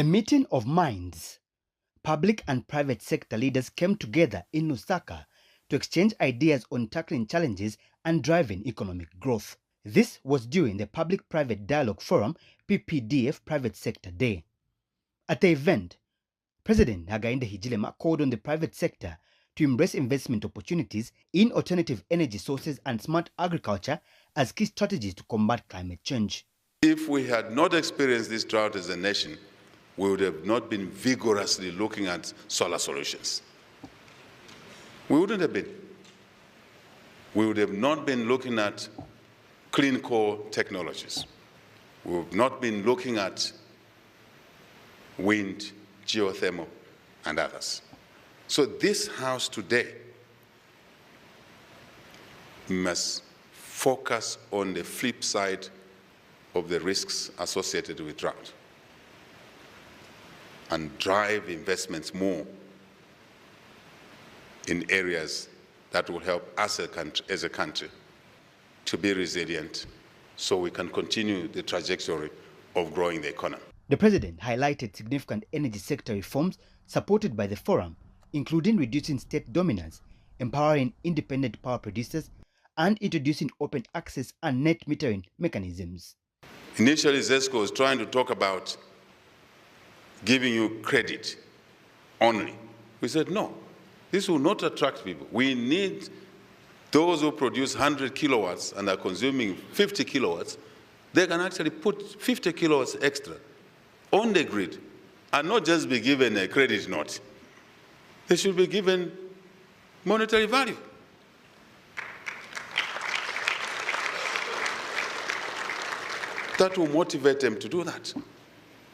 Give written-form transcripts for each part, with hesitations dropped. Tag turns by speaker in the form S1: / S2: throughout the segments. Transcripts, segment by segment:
S1: A meeting of minds. Public and private sector leaders came together in Lusaka to exchange ideas on tackling challenges and driving economic growth. This was during the Public-Private Dialogue Forum PPDF Private Sector Day. At the event, President Hakainde Hichilema called on the private sector to embrace investment opportunities in alternative energy sources and smart agriculture as key strategies to combat climate change.
S2: If we had not experienced this drought as a nation, we would have not been vigorously looking at solar solutions. We wouldn't have been. We would have not been looking at clean coal technologies. We would have not been looking at wind, geothermal, and others. So this House today must focus on the flip side of the risks associated with drought and drive investments more in areas that will help us as a country to be resilient so we can continue the trajectory of growing the economy.
S1: The President highlighted significant energy sector reforms supported by the forum, including reducing state dominance, empowering independent power producers, and introducing open access and net metering mechanisms.
S2: Initially, ZESCO was trying to talk about giving you credit only. We said, no, this will not attract people. We need those who produce 100 kilowatts and are consuming 50 kilowatts, they can actually put 50 kilowatts extra on the grid and not just be given a credit note. They should be given monetary value. That will motivate them to do that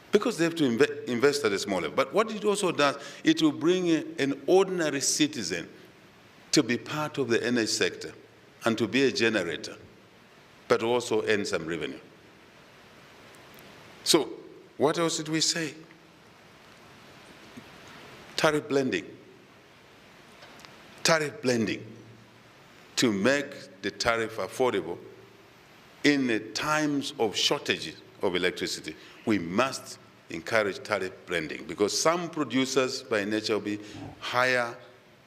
S2: because they have to invest at a small level. But what it also does, it will bring an ordinary citizen to be part of the energy sector and to be a generator, but also earn some revenue. So what else did we say? Tariff blending. Tariff blending to make the tariff affordable in the times of shortage of electricity. We must encourage tariff blending because some producers by nature will be higher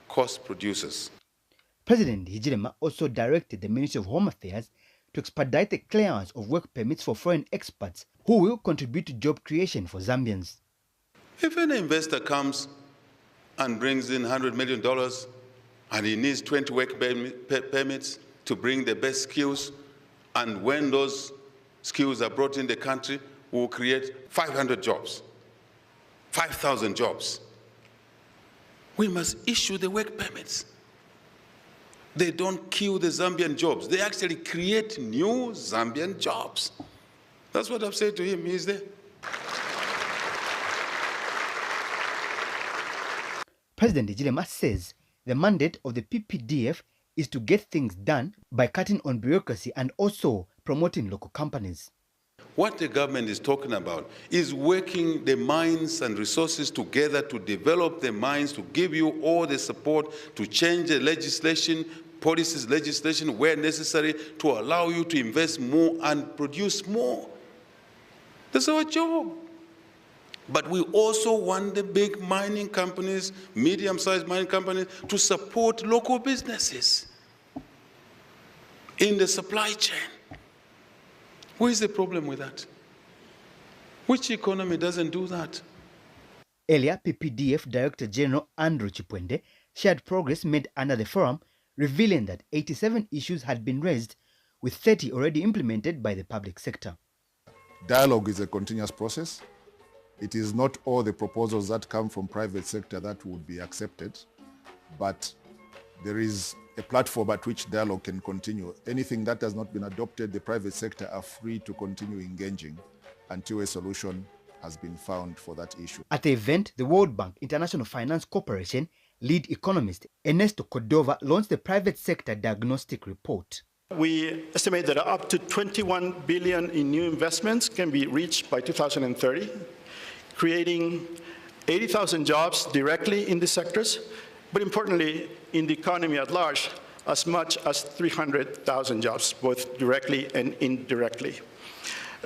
S2: cost producers.
S1: President Hichilema also directed the Ministry of Home Affairs to expedite the clearance of work permits for foreign expats who will contribute to job creation for Zambians.
S2: If an investor comes and brings in $100 million and he needs 20 work permits to bring the best skills, and when those skills are brought in the country, we'll create 500 jobs, 5,000 jobs. We must issue the work permits. They don't kill the Zambian jobs. They actually create new Zambian jobs. That's what I've said to him. He's there.
S1: President Hichilema says the mandate of the PPDF is to get things done by cutting on bureaucracy and also promoting local companies.
S2: What the government is talking about is working the minds and resources together to develop the minds, to give you all the support, to change the legislation, policies, legislation where necessary, to allow you to invest more and produce more. That's our job. But we also want the big mining companies, medium-sized mining companies, to support local businesses in the supply chain. Where is the problem with that? Which economy doesn't do that?
S1: Earlier, PPDF Director General Andrew Chipwende shared progress made under the forum, revealing that 87 issues had been raised, with 30 already implemented by the public sector.
S3: Dialogue is a continuous process. It is not all the proposals that come from private sector that would be accepted, but there is a platform at which dialogue can continue. Anything that has not been adopted, the private sector are free to continue engaging until a solution has been found for that issue.
S1: At the event, the World Bank International Finance Corporation lead economist Ernesto Cordova launched the private sector diagnostic report.
S4: We estimate that up to 21 billion in new investments can be reached by 2030, creating 80,000 jobs directly in these sectors, but importantly, in the economy at large, as much as 300,000 jobs, both directly and indirectly.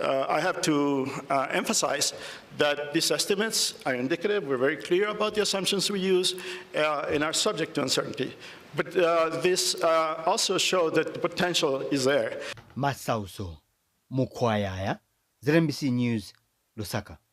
S4: I have to emphasize that these estimates are indicative. We're very clear about the assumptions we use and are subject to uncertainty. But this also shows that the potential is there.
S1: Masauso Mukwayaya, ZNBC News, Lusaka.